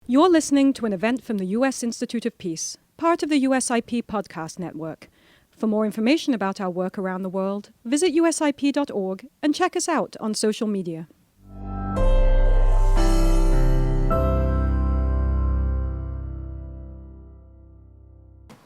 You're listening to an event from the U.S. Institute of Peace, part of the USIP podcast network. For more information about our work around the world, visit usip.org and check us out on social media.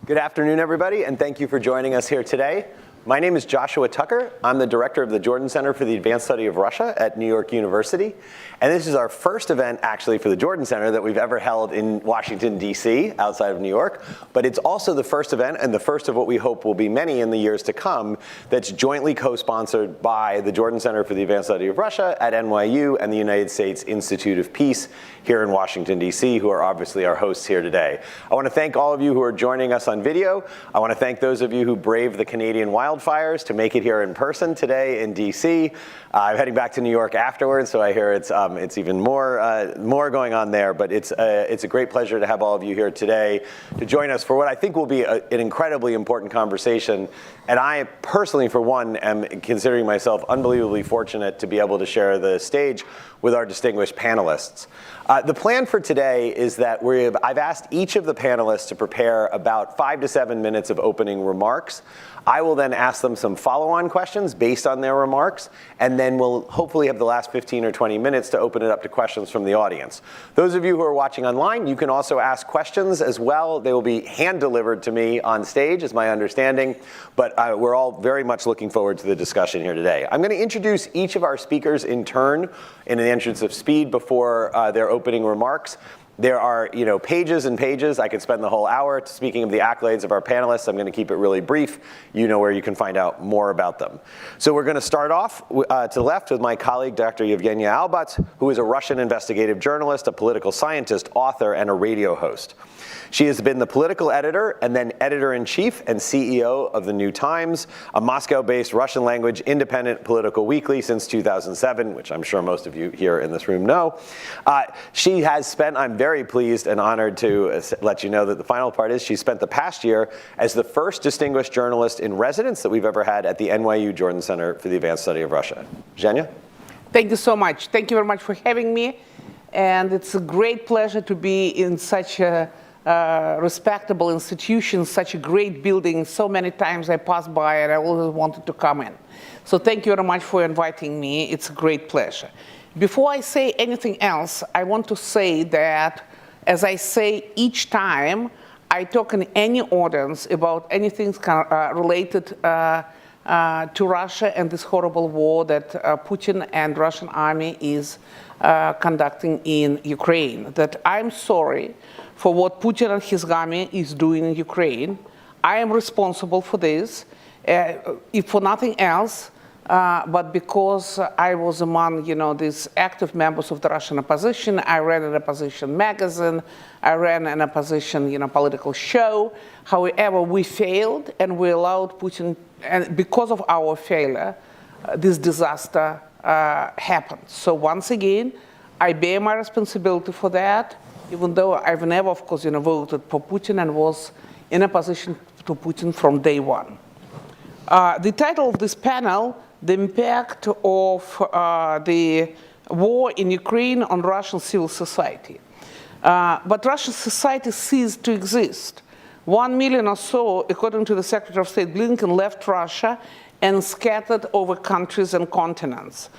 Good afternoon, everybody, and thank you for joining us here today. My name is Joshua Tucker. I'm the director of the Jordan Center for the Advanced Study of Russia at New York University. And this is our first event, actually, for the Jordan Center that we've ever held in Washington, D.C., outside of New York. But it's also the first event, and the first of what we hope will be many in the years to come, that's jointly co-sponsored by the Jordan Center for the Advanced Study of Russia at NYU and the United States Institute of Peace here in Washington, D.C., who are obviously our hosts here today. I want to thank all of you who are joining us on video. I want to thank those of you who braved the Canadian wildfires to make it here in person today in D.C. I'm heading back to New York afterwards, so I hear it's even more going on there. But it's a great pleasure to have all of you here today to join us for what I think will be an incredibly important conversation. And I personally, for one, am considering myself unbelievably fortunate to be able to share the stage with our distinguished panelists. The plan for today is that I've asked each of the panelists to prepare about 5 to 7 minutes of opening remarks. I will then ask them some follow-on questions based on their remarks, and then we'll hopefully have the last 15 or 20 minutes to open it up to questions from the audience. Those of you who are watching online, you can also ask questions as well. They will be hand-delivered to me on stage, is my understanding, but we're all very much looking forward to the discussion here today. I'm going to introduce each of our speakers in turn in the interest of speed before their opening remarks. There are, pages and pages. I could spend the whole hour speaking of the accolades of our panelists. I'm going to keep it really brief. You know where you can find out more about them. So we're going to start off to the left with my colleague, Dr. Yevgenia Albats, who is a Russian investigative journalist, a political scientist, author, and a radio host. She has been the political editor and then editor-in-chief and CEO of The New Times, a Moscow-based Russian-language independent political weekly since 2007, which I'm sure most of you here in this room know. She has spent, I'm very pleased and honored to let you know that the final part is she spent the past year as the first distinguished journalist in residence that we've ever had at the NYU Jordan Center for the Advanced Study of Russia. Zhenya? Thank you so much. Thank you very much for having me. And it's a great pleasure to be in such a respectable institution, such a great building. So many times I passed by and I always wanted to come in. So thank you very much for inviting me. It's a great pleasure. Before I say anything else, I want to say that, as I say each time I talk in any audience about anything related to Russia and this horrible war that Putin and Russian army is conducting in Ukraine, that I'm sorry for what Putin and his army is doing in Ukraine. I am responsible for this, if for nothing else, but because I was among, these active members of the Russian opposition. I ran an opposition magazine. I ran an opposition, political show. However, we failed, and we allowed Putin, and because of our failure, this disaster happened. So once again, I bear my responsibility for that, even though I've never, of course, voted for Putin and was in opposition to Putin from day one. The title of this panel, The Impact of the War in Ukraine on Russian Civil Society. But Russian society ceased to exist. 1 million or so, according to the Secretary of State Blinken, left Russia and scattered over countries and continents.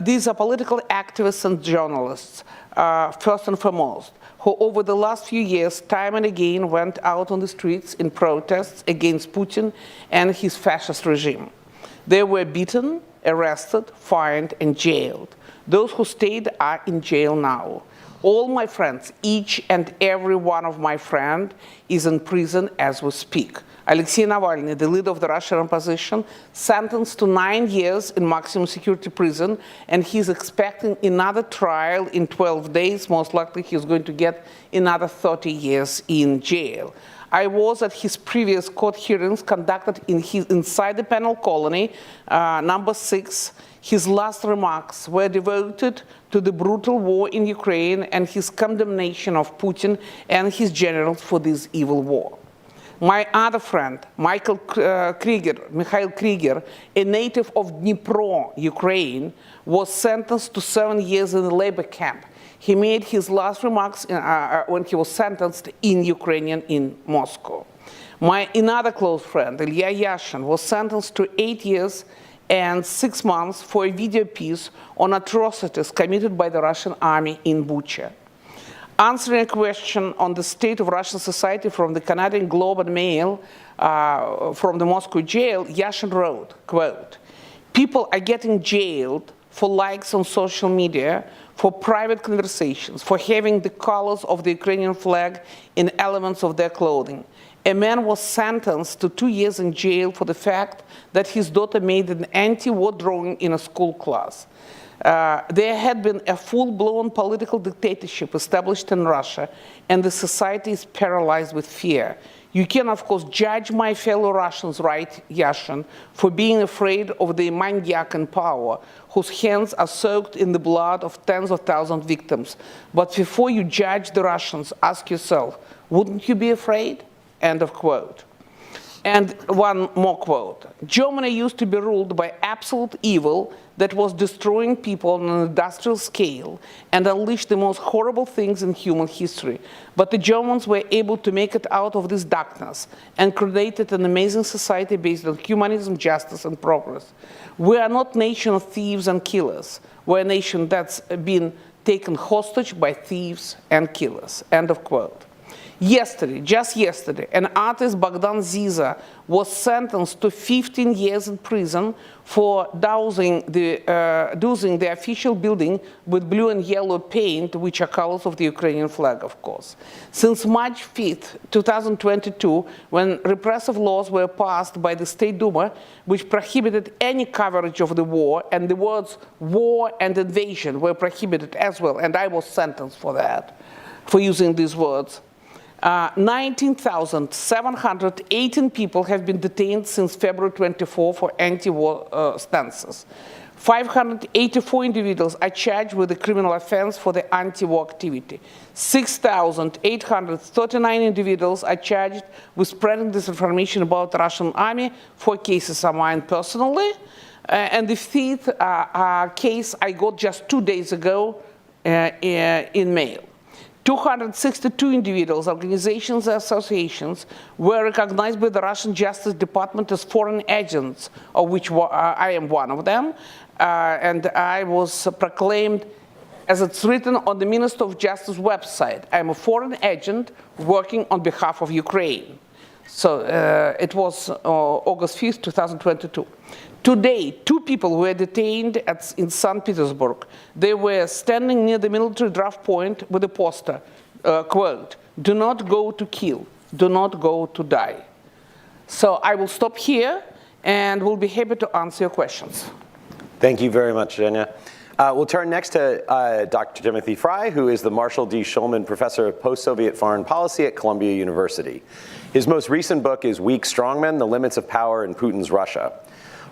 These are political activists and journalists, first and foremost, who over the last few years, time and again, went out on the streets in protests against Putin and his fascist regime. They were beaten, arrested, fined, and jailed. Those who stayed are in jail now. All my friends, each and every one of my friends, is in prison as we speak. Alexei Navalny, the leader of the Russian opposition, sentenced to 9 years in maximum security prison, and he's expecting another trial in 12 days. Most likely he's going to get another 30 years in jail. I was at his previous court hearings conducted inside the penal colony, number 6. His last remarks were devoted to the brutal war in Ukraine and his condemnation of Putin and his generals for this evil war. My other friend, Mikhail Krieger, a native of Dnipro, Ukraine, was sentenced to 7 years in a labor camp. He made his last remarks when he was sentenced in Ukrainian in Moscow. Another close friend, Ilya Yashin, was sentenced to 8 years and 6 months for a video piece on atrocities committed by the Russian army in Bucha. Answering a question on the state of Russian society from the Canadian Globe and Mail from the Moscow jail, Yashin wrote, quote, "People are getting jailed for likes on social media, for private conversations, for having the colors of the Ukrainian flag in elements of their clothing. A man was sentenced to 2 years in jail for the fact that his daughter made an anti-war drawing in a school class. There had been a full-blown political dictatorship established in Russia, and the society is paralyzed with fear. You can, of course, judge my fellow Russians, right, Yashin, for being afraid of the maniac in power, whose hands are soaked in the blood of tens of thousands of victims. But before you judge the Russians, ask yourself, wouldn't you be afraid?" End of quote. And one more quote. "Germany used to be ruled by absolute evil that was destroying people on an industrial scale and unleashed the most horrible things in human history. But the Germans were able to make it out of this darkness and created an amazing society based on humanism, justice, and progress. We are not a nation of thieves and killers. We're a nation that's been taken hostage by thieves and killers." End of quote. Yesterday, just yesterday, an artist, Bogdan Ziza, was sentenced to 15 years in prison for dousing the official building with blue and yellow paint, which are colors of the Ukrainian flag, of course. Since March 5th, 2022, when repressive laws were passed by the State Duma, which prohibited any coverage of the war, and the words war and invasion were prohibited as well, and I was sentenced for that, for using these words. 19,718 people have been detained since February 24 for anti-war stances. 584 individuals are charged with a criminal offense for the anti-war activity. 6,839 individuals are charged with spreading disinformation about the Russian army. 4 cases are mine personally. And the 5th case I got just 2 days ago in mail. 262 individuals, organizations, and associations were recognized by the Russian Justice Department as foreign agents, of which I am one of them, and I was proclaimed, as it's written on the Minister of Justice website, I'm a foreign agent working on behalf of Ukraine. So it was August 5th, 2022. Today, 2 people were detained in St. Petersburg. They were standing near the military draft point with a poster, quote, "Do not go to kill, do not go to die." So I will stop here and will be happy to answer your questions. Thank you very much, Zhenya. We'll turn next to Dr. Timothy Frye, who is the Marshall D. Shulman Professor of Post-Soviet Foreign Policy at Columbia University. His most recent book is Weak Strongmen, The Limits of Power in Putin's Russia.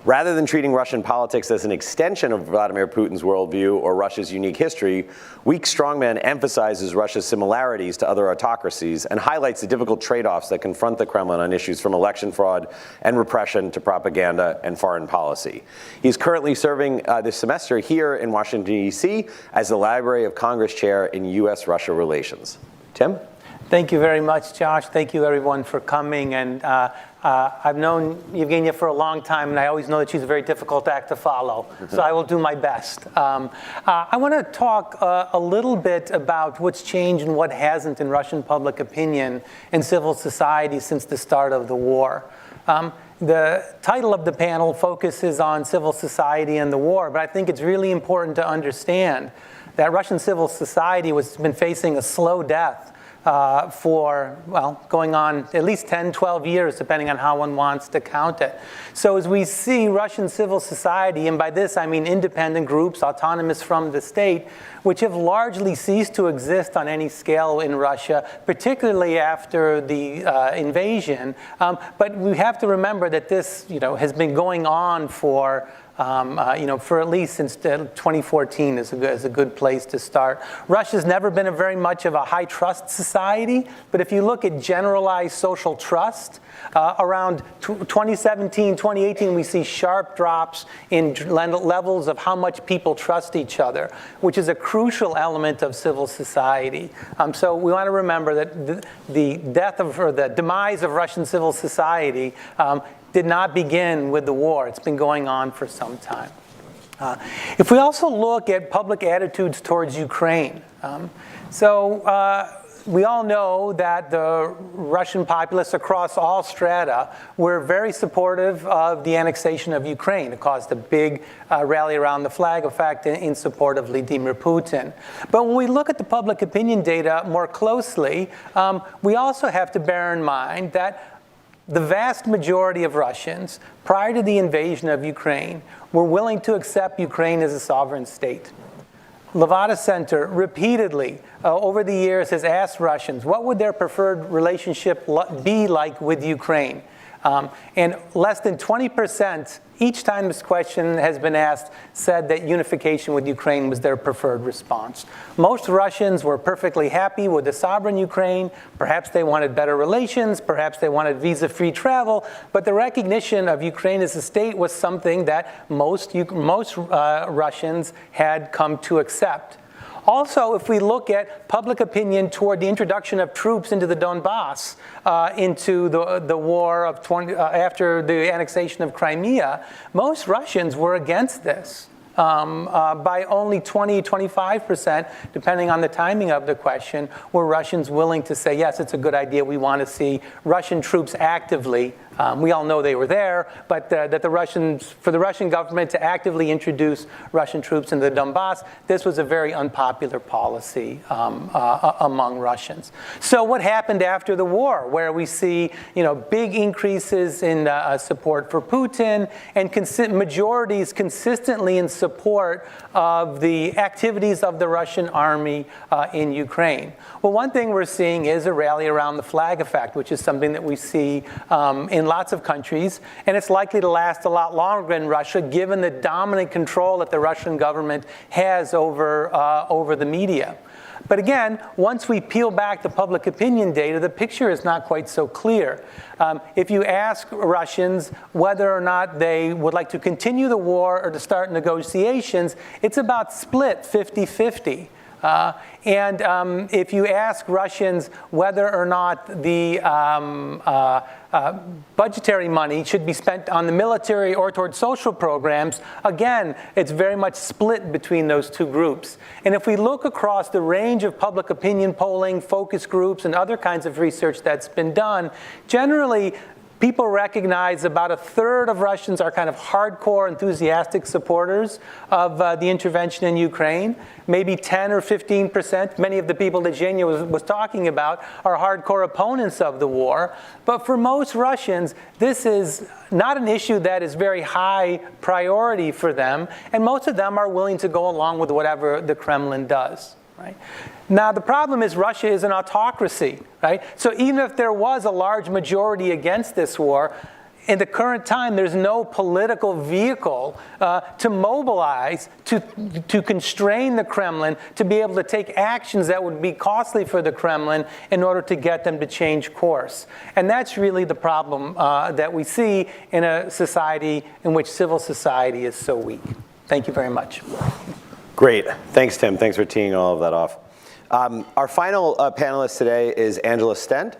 Rather than treating Russian politics as an extension of Vladimir Putin's worldview or Russia's unique history, Weak Strongmen emphasizes Russia's similarities to other autocracies and highlights the difficult trade-offs that confront the Kremlin on issues from election fraud and repression to propaganda and foreign policy. He's currently serving this semester here in Washington, D.C. as the Library of Congress Chair in U.S.-Russia relations. Tim? Thank you very much, Josh. Thank you, everyone, for coming. And I've known Yevgenia for a long time, and I always know that she's a very difficult act to follow. So I will do my best. I want to talk a little bit about what's changed and what hasn't in Russian public opinion and civil society since the start of the war. The title of the panel focuses on civil society and the war, but I think it's really important to understand that Russian civil society has been facing a slow death for, well, going on at least 10, 12 years, depending on how one wants to count it. So as we see Russian civil society, and by this I mean independent groups, autonomous from the state, which have largely ceased to exist on any scale in Russia, particularly after the invasion. But we have to remember that this, has been going on for for at least since 2014 is a good place to start. Russia's never been very much of a high trust society, but if you look at generalized social trust, around 2017, 2018, we see sharp drops in levels of how much people trust each other, which is a crucial element of civil society. So we want to remember that the demise of Russian civil society did not begin with the war. It's been going on for some time. If we also look at public attitudes towards Ukraine, we all know that the Russian populace across all strata were very supportive of the annexation of Ukraine. It caused a big rally around the flag effect in support of Vladimir Putin. But when we look at the public opinion data more closely, we also have to bear in mind that the vast majority of Russians, prior to the invasion of Ukraine, were willing to accept Ukraine as a sovereign state. Levada Center repeatedly over the years has asked Russians what would their preferred relationship be like with Ukraine. And less than 20%, each time this question has been asked, said that unification with Ukraine was their preferred response. Most Russians were perfectly happy with the sovereign Ukraine. Perhaps they wanted better relations, perhaps they wanted visa-free travel, but the recognition of Ukraine as a state was something that most Russians had come to accept. Also, if we look at public opinion toward the introduction of troops into the Donbass, into the war of after the annexation of Crimea, most Russians were against this. By only 20-25%, depending on the timing of the question, were Russians willing to say, yes, it's a good idea, we want to see Russian troops actively. We all know they were there, but for the Russian government to actively introduce Russian troops into the Donbass, this was a very unpopular policy among Russians. So what happened after the war, where we see big increases in support for Putin and majorities consistently in support of the activities of the Russian army in Ukraine? Well, one thing we're seeing is a rally around the flag effect, which is something that we see in lots of countries, and it's likely to last a lot longer in Russia, given the dominant control that the Russian government has over the media. But again, once we peel back the public opinion data, the picture is not quite so clear. If you ask Russians whether or not they would like to continue the war or to start negotiations, it's about split 50-50. If you ask Russians whether or not the budgetary money should be spent on the military or towards social programs, again, it's very much split between those two groups. And if we look across the range of public opinion polling, focus groups, and other kinds of research that's been done, generally, people recognize about a third of Russians are kind of hardcore, enthusiastic supporters of the intervention in Ukraine. Maybe 10 or 15%, many of the people that Yevgenia was talking about, are hardcore opponents of the war. But for most Russians, this is not an issue that is very high priority for them, and most of them are willing to go along with whatever the Kremlin does. Right? Now, the problem is Russia is an autocracy, right? So even if there was a large majority against this war, in the current time, there's no political vehicle to mobilize, to constrain the Kremlin, to be able to take actions that would be costly for the Kremlin in order to get them to change course. And that's really the problem that we see in a society in which civil society is so weak. Thank you very much. Great. Thanks, Tim. Thanks for teeing all of that off. Our final panelist today is Angela Stent,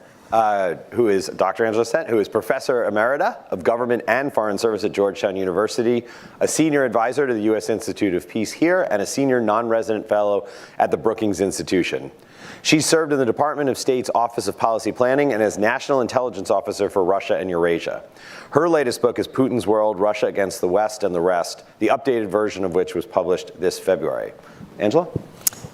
who is Dr. Angela Stent, who is Professor Emerita of Government and Foreign Service at Georgetown University, a senior advisor to the U.S. Institute of Peace here, and a senior non-resident fellow at the Brookings Institution. She served in the Department of State's Office of Policy Planning and as National Intelligence Officer for Russia and Eurasia. Her latest book is Putin's World, Russia Against the West and the Rest, the updated version of which was published this February. Angela?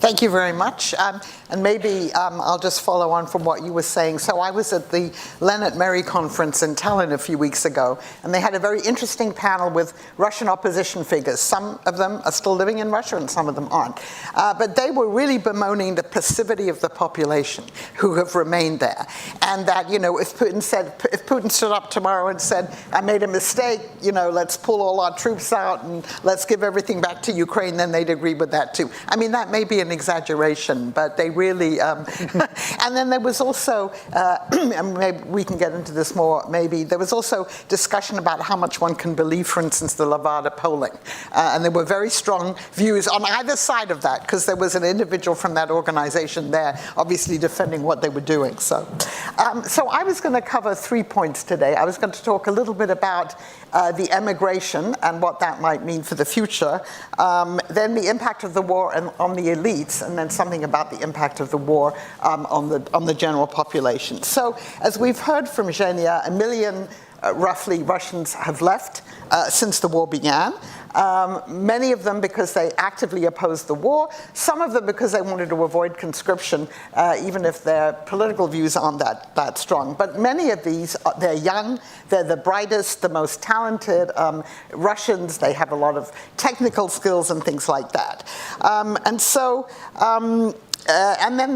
Thank you very much. And maybe I'll just follow on from what you were saying. So I was at the Leonard Mary conference in Tallinn a few weeks ago, and they had a very interesting panel with Russian opposition figures. Some of them are still living in Russia and some of them aren't. But they were really bemoaning the passivity of the population who have remained there. And that, if Putin stood up tomorrow and said, I made a mistake, let's pull all our troops out and let's give everything back to Ukraine, then they'd agree with that too. I mean, that may be an exaggeration, but they really, and then there was also, and maybe we can get into this more, maybe, there was also discussion about how much one can believe, for instance, the Levada polling. And there were very strong views on either side of that, because there was an individual from that organization there, obviously defending what they were doing. So I was going to cover 3 points today. I was going to talk a little bit about the emigration and what that might mean for the future, then the impact of the war on the elites, and then something about the impact of the war on the general population. So, as we've heard from Yevgenia, 1 million roughly Russians have left since the war began. Many of them because they actively opposed the war, some of them because they wanted to avoid conscription, even if their political views aren't that strong. But many of these, they're young, they're the brightest, the most talented Russians, they have a lot of technical skills and things like that. And then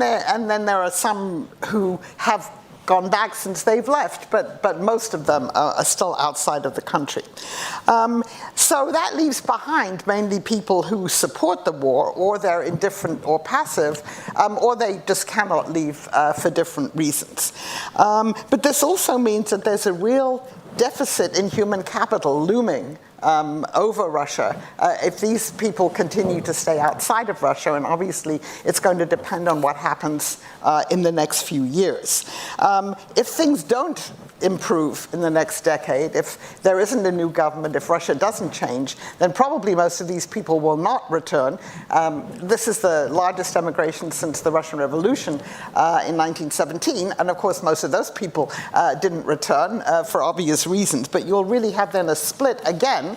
there are some who have gone back since they've left, but most of them are still outside of the country. So that leaves behind mainly people who support the war, or they're indifferent or passive, or they just cannot leave for different reasons. But this also means that there's a real deficit in human capital looming over Russia if these people continue to stay outside of Russia, and obviously it's going to depend on what happens in the next few years. If things don't improve in the next decade, if there isn't a new government, if Russia doesn't change, then probably most of these people will not return. This is the largest emigration since the Russian Revolution in 1917, and of course most of those people didn't return for obvious reasons, but you'll really have then a split again,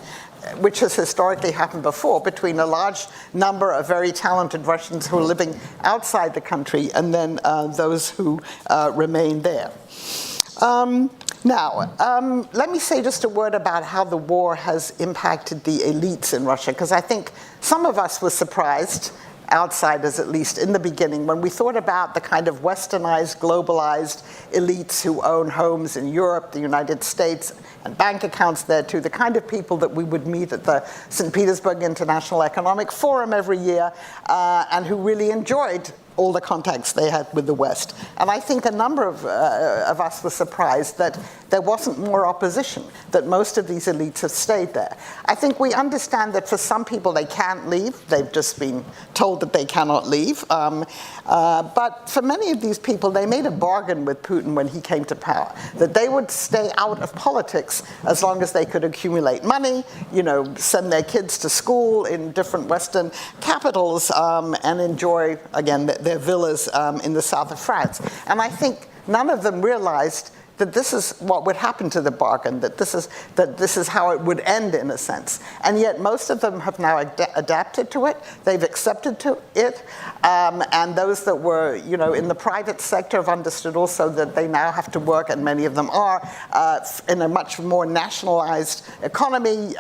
which has historically happened before, between a large number of very talented Russians who are living outside the country and then those who remain there. Now, let me say just a word about how the war has impacted the elites in Russia, because I think some of us were surprised, outsiders at least, in the beginning, when we thought about the kind of westernized, globalized elites who own homes in Europe, the United States, and bank accounts there too, the kind of people that we would meet at the St. Petersburg International Economic Forum every year, and who really enjoyed all the contacts they had with the West. And I think a number of us were surprised that there wasn't more opposition, that most of these elites have stayed there. I think we understand that for some people they can't leave. They've just been told that they cannot leave. But for many of these people, they made a bargain with Putin when he came to power, that they would stay out of politics as long as they could accumulate money, send their kids to school in different Western capitals, and enjoy, again, their villas in the south of France. And I think none of them realized that this is what would happen to the bargain, that this is how it would end in a sense. And yet most of them have now adapted to it, they've accepted to it, and those that were in the private sector have understood also that they now have to work, and many of them are, in a much more nationalized economy.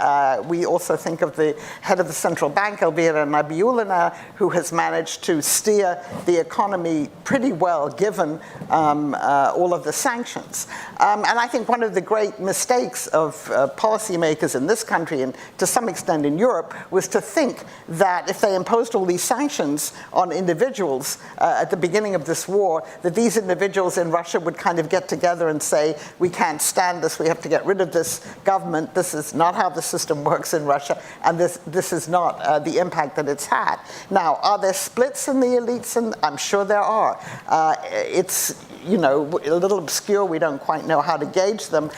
We also think of the head of the central bank, Elvira Nabiullina, who has managed to steer the economy pretty well given all of the sanctions. And I think one of the great mistakes of policymakers in this country, and to some extent in Europe, was to think that if they imposed all these sanctions on individuals at the beginning of this war, that these individuals in Russia would kind of get together and say, we can't stand this, we have to get rid of this government, this is not how the system works in Russia, and this is not the impact that it's had. Now, are there splits in the elites? And I'm sure there are. It's a little obscure, we don't quite know how to gauge them,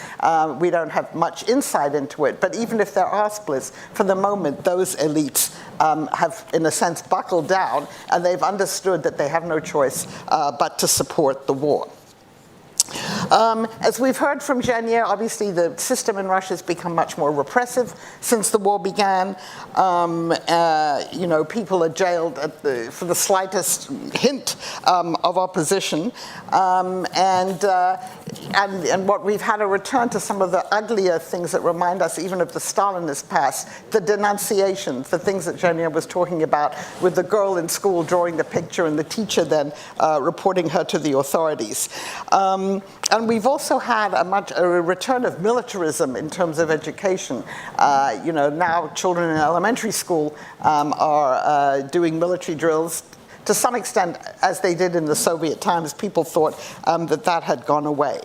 we don't have much insight into it, but even if there are splits, for the moment those elites have in a sense buckled down, and they've understood that they have no choice but to support the war. As we've heard from Yevgenia, obviously the system in Russia has become much more repressive since the war began. People are jailed for the slightest hint of opposition. And what we've had a return to some of the uglier things that remind us even of the Stalinist past, the denunciations, the things that Yevgenia was talking about with the girl in school drawing the picture and the teacher then reporting her to the authorities. And we've also had a return of militarism in terms of education. Now children in elementary school are doing military drills to some extent, as they did in the Soviet times. People thought that had gone away.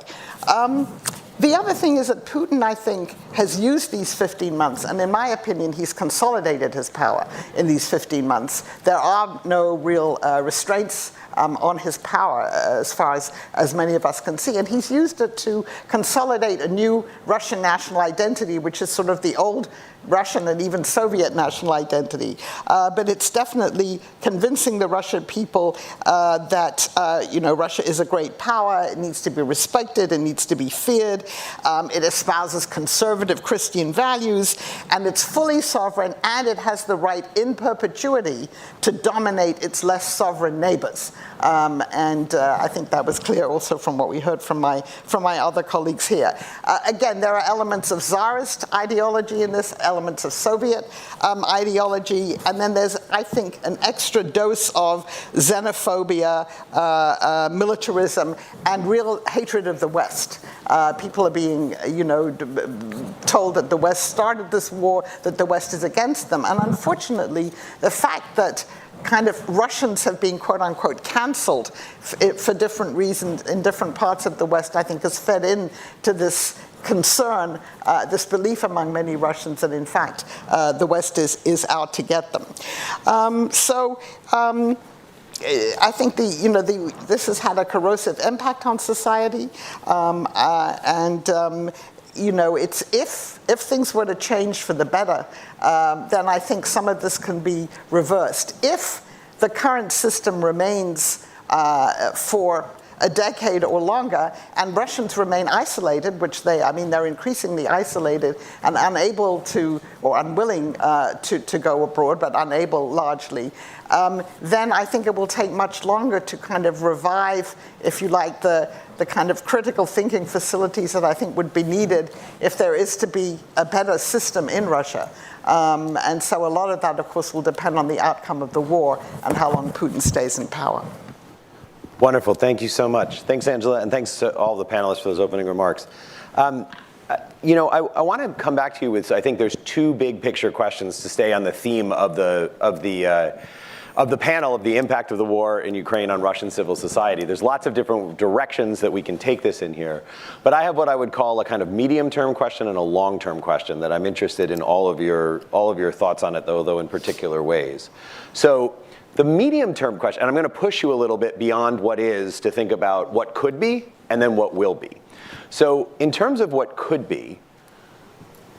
The other thing is that Putin, I think, has used these 15 months, and in my opinion, he's consolidated his power in these 15 months. There are no real restraints on his power as far as many of us can see. And he's used it to consolidate a new Russian national identity, which is sort of the old Russian and even Soviet national identity. But it's definitely convincing the Russian people that Russia is a great power, it needs to be respected, it needs to be feared, it espouses conservative Christian values, and it's fully sovereign, and it has the right in perpetuity to dominate its less sovereign neighbors. I think that was clear also from what we heard from my other colleagues here. Again, there are elements of Tsarist ideology in this, elements of Soviet ideology, and then there's, I think, an extra dose of xenophobia, militarism, and real hatred of the West. People are being, told that the West started this war, that the West is against them, and unfortunately, the fact that kind of Russians have been, quote unquote, canceled for different reasons in different parts of the West, I think has fed into this concern, this belief among many Russians that in fact the West is out to get them. I think this has had a corrosive impact on society, it's if things were to change for the better, then I think some of this can be reversed. If the current system remains for a decade or longer, and Russians remain isolated, which they're increasingly isolated and unable to, or unwilling to go abroad, but unable largely, then I think it will take much longer to kind of revive, if you like, the kind of critical thinking facilities that I think would be needed if there is to be a better system in Russia. And so a lot of that, of course, will depend on the outcome of the war and how long Putin stays in power. Wonderful. Thank you so much. Thanks, Angela, and thanks to all the panelists for those opening remarks. I want to come back to you with, I think there's two big picture questions to stay on the theme of the panel of the impact of the war in Ukraine on Russian civil society. There's lots of different directions that we can take this in here. But I have what I would call a kind of medium-term question and a long-term question that I'm interested in all of your thoughts on it, though in particular ways. So the medium-term question, and I'm going to push you a little bit beyond what is to think about what could be and then what will be. So in terms of what could be,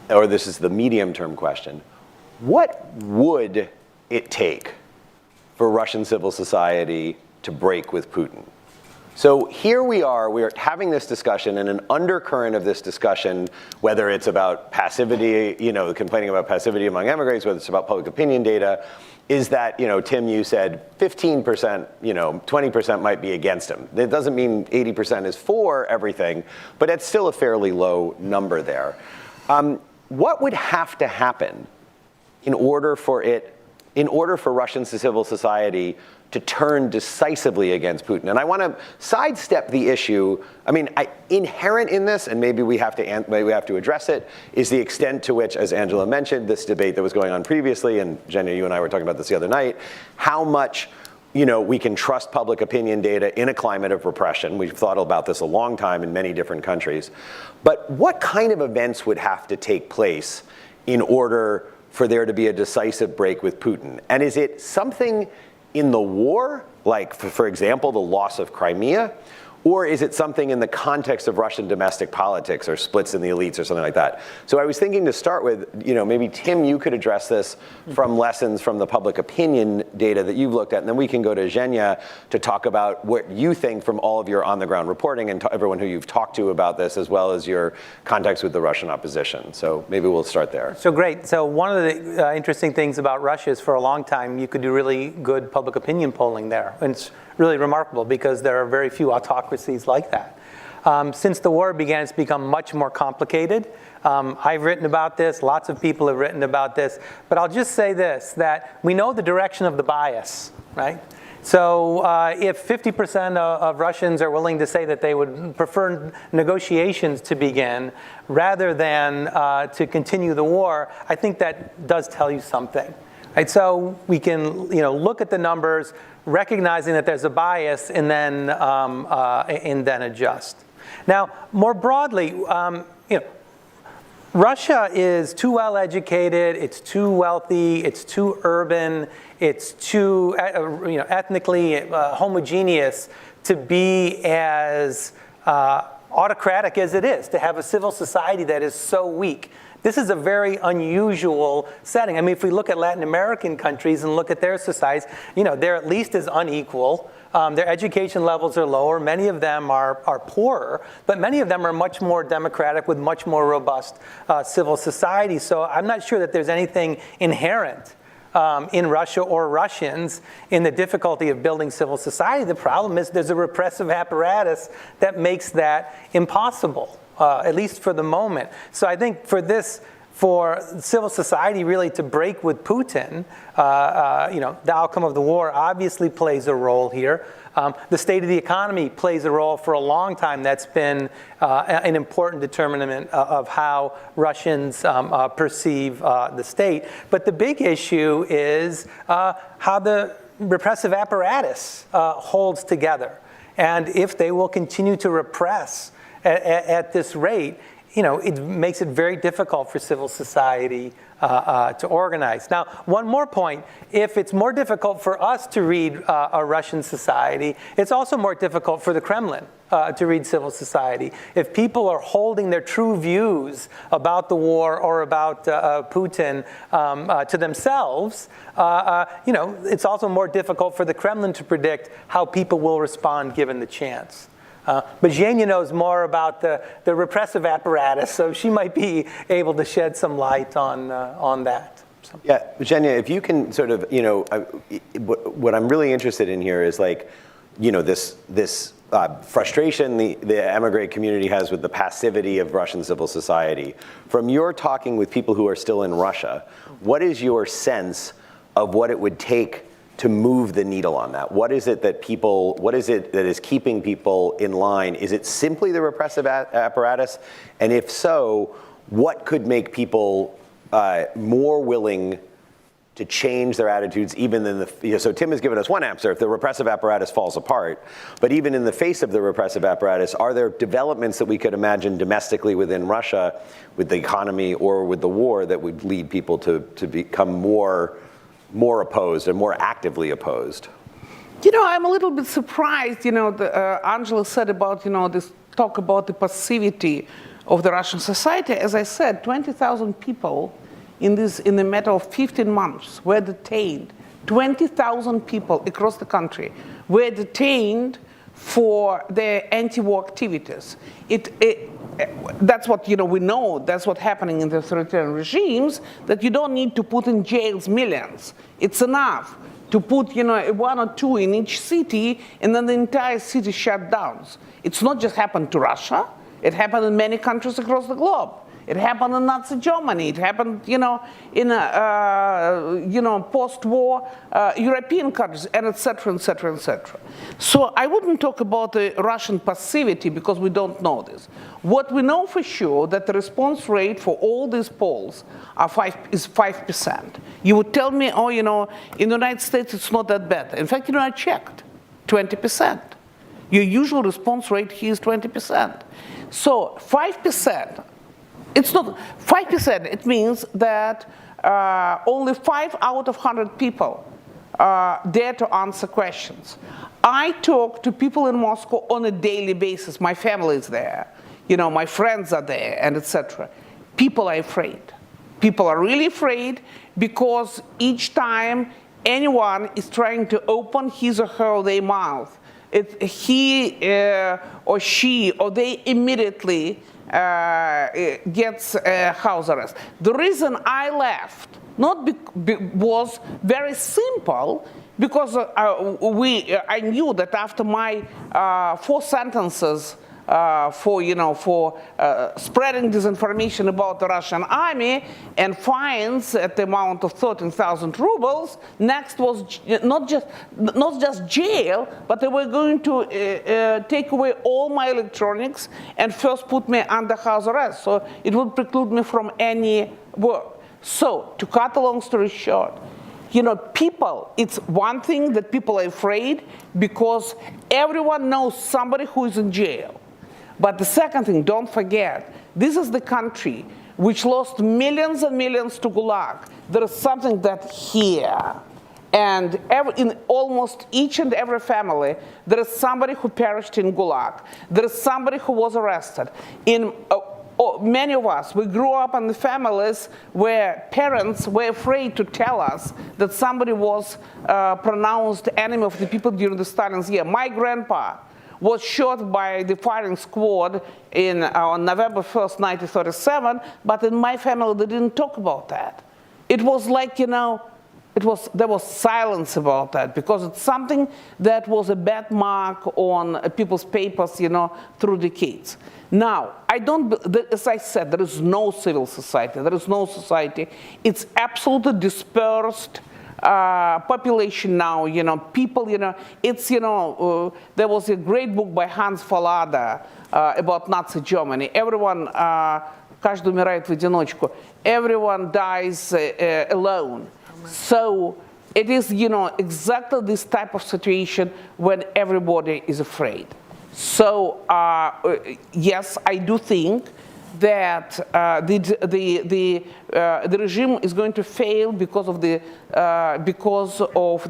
or this is the medium-term question, what would it take for Russian civil society to break with Putin? So here we are having this discussion, and an undercurrent of this discussion, whether it's about passivity, complaining about passivity among immigrants, whether it's about public opinion data, is that, Tim, you said 15%, 20% might be against him. That doesn't mean 80% is for everything, but it's still a fairly low number there. What would have to happen in order for Russian civil society to turn decisively against Putin? And I want to sidestep the issue. Inherent in this, and maybe we have to address it, is the extent to which, as Angela mentioned, this debate that was going on previously, and Jenny, you and I were talking about this the other night, how much we can trust public opinion data in a climate of repression. We've thought about this a long time in many different countries. But what kind of events would have to take place in order for there to be a decisive break with Putin? And is it something in the war, like, for example, the loss of Crimea? Or is it something in the context of Russian domestic politics or splits in the elites or something like that? So I was thinking to start with, maybe Tim, you could address this from lessons from the public opinion data that you've looked at, and then we can go to Yevgenia to talk about what you think from all of your on-the-ground reporting and everyone who you've talked to about this, as well as your contacts with the Russian opposition. So maybe we'll start there. So great. So one of the interesting things about Russia is for a long time you could do really good public opinion polling there. And it's really remarkable because there are very few autocracies like that. Since the war began, it's become much more complicated. I've written about this, lots of people have written about this, but I'll just say this, that we know the direction of the bias, right? So if 50% of Russians are willing to say that they would prefer negotiations to begin rather than to continue the war, I think that does tell you something. Right? So we can look at the numbers, recognizing that there's a bias, and then adjust. Now, more broadly, Russia is too well educated, it's too wealthy, it's too urban, it's too ethnically homogeneous to be as autocratic as it is, to have a civil society that is so weak. This is a very unusual setting. I mean, if we look at Latin American countries and look at their societies, they're at least as unequal. Their education levels are lower. Many of them are poorer, but many of them are much more democratic with much more robust civil society. So I'm not sure that there's anything inherent in Russia or Russians in the difficulty of building civil society. The problem is there's a repressive apparatus that makes that impossible, at least for the moment. So I think for civil society really to break with Putin, the outcome of the war obviously plays a role here. The state of the economy plays a role for a long time. That's been an important determinant of how Russians perceive the state. But the big issue is how the repressive apparatus holds together. And if they will continue to repress at this rate, it makes it very difficult for civil society to organize. Now, one more point. If it's more difficult for us to read a Russian society, it's also more difficult for the Kremlin to read civil society. If people are holding their true views about the war or about Putin to themselves, it's also more difficult for the Kremlin to predict how people will respond given the chance. But Yevgenia knows more about the repressive apparatus, so she might be able to shed some light on that. So. Yeah, Yevgenia, if you can sort of, what I'm really interested in here is this frustration the emigre community has with the passivity of Russian civil society. From your talking with people who are still in Russia, what is your sense of what it would take to move the needle on that? What is it that is keeping people in line? Is it simply the repressive apparatus? And if so, what could make people more willing to change their attitudes even in so Tim has given us one answer, if the repressive apparatus falls apart, but even in the face of the repressive apparatus, are there developments that we could imagine domestically within Russia, with the economy or with the war, that would lead people to become more opposed and more actively opposed? I'm a little bit surprised, Angela said about, this talk about the passivity of the Russian society. As I said, 20,000 people in the matter of 15 months were detained. 20,000 people across the country were detained for their anti-war activities. That's what we know. That's what's happening in the authoritarian regimes. That you don't need to put in jails millions. It's enough to put one or two in each city, and then the entire city shut down. It's not just happened to Russia. It happened in many countries across the globe. It happened in Nazi Germany. It happened, in post-war European countries, and et cetera, et cetera, et cetera. So I wouldn't talk about the Russian passivity because we don't know this. What we know for sure that the response rate for all these polls is 5%. You would tell me, in the United States it's not that bad. In fact, I checked, 20%. Your usual response rate here is 20%. So 5%. It's not 5%. It means that only 5 out of 100 people there to answer questions. I talk to people in Moscow on a daily basis. My family is there. My friends are there, and etc. People are afraid. People are really afraid because each time anyone is trying to open his or her or their mouth, he or she or they immediately gets house arrest. The reason I left was very simple, because I knew that after my 4 sentences for spreading disinformation about the Russian army and fines at the amount of 13,000 rubles, next was not just jail, but they were going to take away all my electronics and first put me under house arrest. So it would preclude me from any work. So to cut a long story short, people, it's one thing that people are afraid because everyone knows somebody who is in jail. But the second thing, don't forget, this is the country which lost millions and millions to Gulag. There is something that here, and in almost each and every family, there is somebody who perished in Gulag. There is somebody who was arrested. Many of us, we grew up in the families where parents were afraid to tell us that somebody was pronounced enemy of the people during the Stalin's year. My grandpa was shot by the firing squad on November 1st, 1937, but in my family they didn't talk about that. It was like, there was silence about that because it's something that was a bad mark on people's papers, through decades. Now, as I said, there is no civil society. There is no society. It's absolutely dispersed population now, people, it's, there was a great book by Hans Fallada about Nazi Germany. Everyone, каждый умирает в одиночку. Everyone dies alone. So it is, exactly this type of situation when everybody is afraid. So yes, I do think that the regime is going to fail because of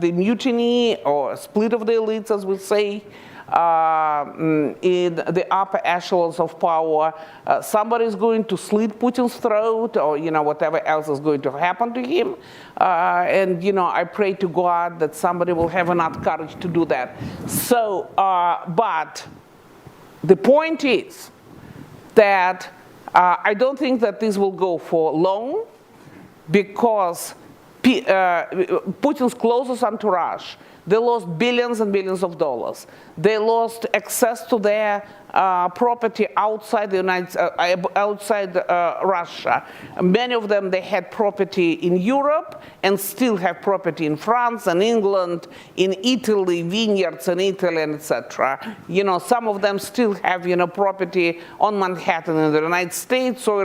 the mutiny or split of the elites, as we say, in the upper echelons of power. Somebody is going to slit Putin's throat, or whatever else is going to happen to him. And I pray to God that somebody will have enough courage to do that. So, but the point is that I don't think that this will go for long, because Putin's closest entourage, they lost billions and billions of dollars. They lost access to their property outside Russia. Many of them, they had property in Europe and still have property in France and England, in Italy, vineyards in Italy, and etc. Some of them still have property on Manhattan in the United States or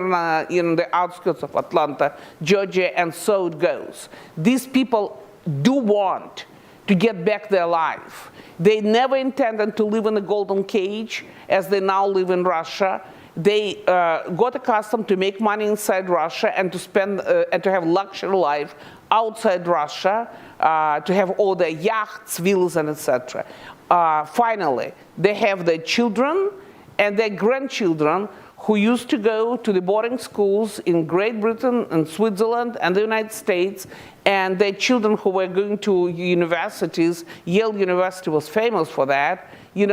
in the outskirts of Atlanta, Georgia, and so it goes. These people do want to get back their life. They never intended to live in a golden cage as they now live in Russia. They got accustomed to make money inside Russia and to spend and to have luxury life outside Russia, to have all their yachts, villas, and etc. Finally, they have their children and their grandchildren who used to go to the boarding schools in Great Britain and Switzerland and the United States, and their children who were going to universities. Yale University was famous for that. And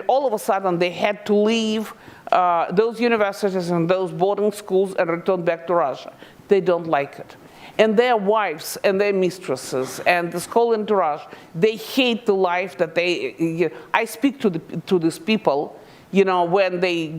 all of a sudden they had to leave those universities and those boarding schools and return back to Russia. They don't like it. And their wives and their mistresses and this whole entourage, they hate the life that they, I speak to these people, when they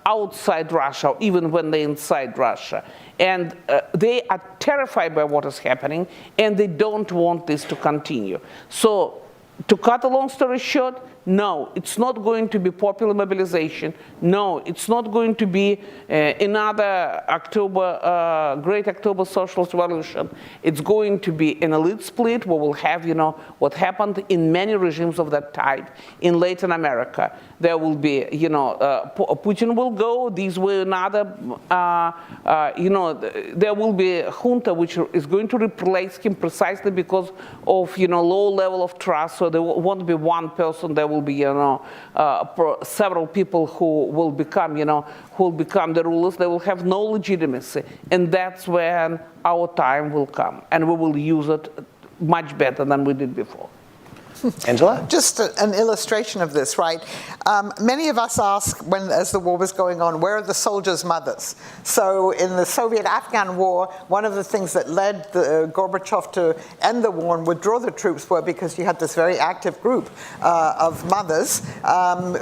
outside Russia, even when they're inside Russia. And they are terrified by what is happening, and they don't want this to continue. So To cut a long story short, no, it's not going to be popular mobilization. No, it's not going to be another Great October Socialist Revolution. It's going to be an elite split where we'll have, what happened in many regimes of that type in Latin America. There will be, Putin will go. These will another, there will be a junta which is going to replace him precisely because of, low level of trust. So there won't be one person. There will be, several people who will become, the rulers. They will have no legitimacy, and that's when our time will come, and we will use it much better than we did before. Angela? Just an illustration of this, right? Many of us ask, as the war was going on, where are the soldiers' mothers? So in the Soviet-Afghan war, one of the things that led Gorbachev to end the war and withdraw the troops were because you had this very active group of mothers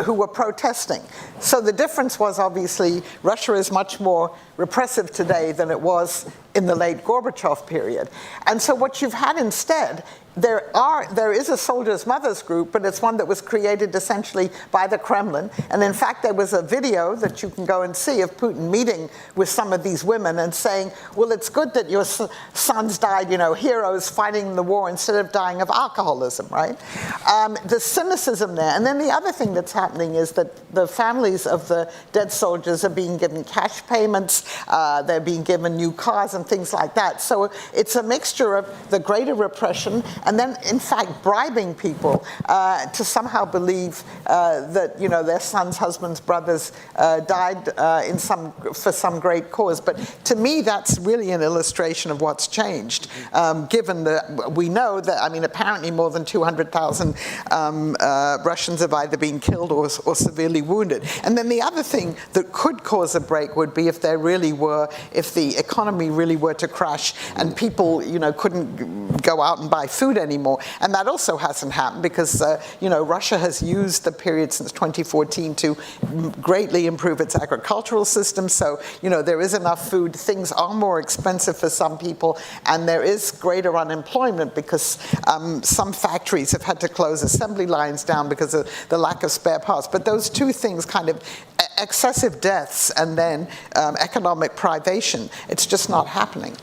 who were protesting. So the difference was, obviously, Russia is much more repressive today than it was in the late Gorbachev period. And so what you've had instead, there is a soldiers' mothers group, but it's one that was created essentially by the Kremlin. And in fact, there was a video that you can go and see of Putin meeting with some of these women and saying, well, it's good that your sons died, heroes fighting the war instead of dying of alcoholism, right? The cynicism there. And then the other thing that's happening is that the families of the dead soldiers are being given cash payments, they're being given new cars and things like that. So it's a mixture of the greater repression and then, in fact, bribing people to somehow believe that their sons, husbands, brothers died for some great cause. But to me, that's really an illustration of what's changed, given that we know that, apparently more than 200,000 Russians have either been killed or severely wounded. And then the other thing that could cause a break would be if the economy really were to crash and people, couldn't go out and buy food anymore. And that also hasn't happened because, Russia has used the period since 2014 to greatly improve its agricultural system. So, there is enough food. Things are more expensive for some people, and there is greater unemployment because some factories have had to close assembly lines down because of the lack of spare parts. But those two things, kind of excessive deaths and then economic privation, it's just not happening.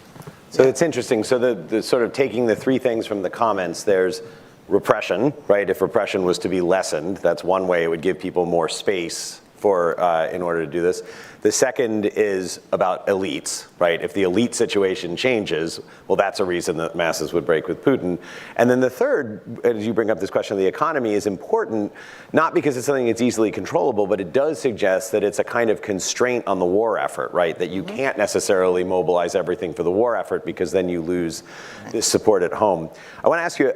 So it's interesting. So the sort of taking the three things from the comments, there's repression, right? If repression was to be lessened, that's one way it would give people more space in order to do this. The second is about elites, right? If the elite situation changes, well, that's a reason that masses would break with Putin. And then the third, as you bring up this question of the economy, is important, not because it's something that's easily controllable, but it does suggest that it's a kind of constraint on the war effort, right? That you can't necessarily mobilize everything for the war effort because then you lose this support at home. I want to ask you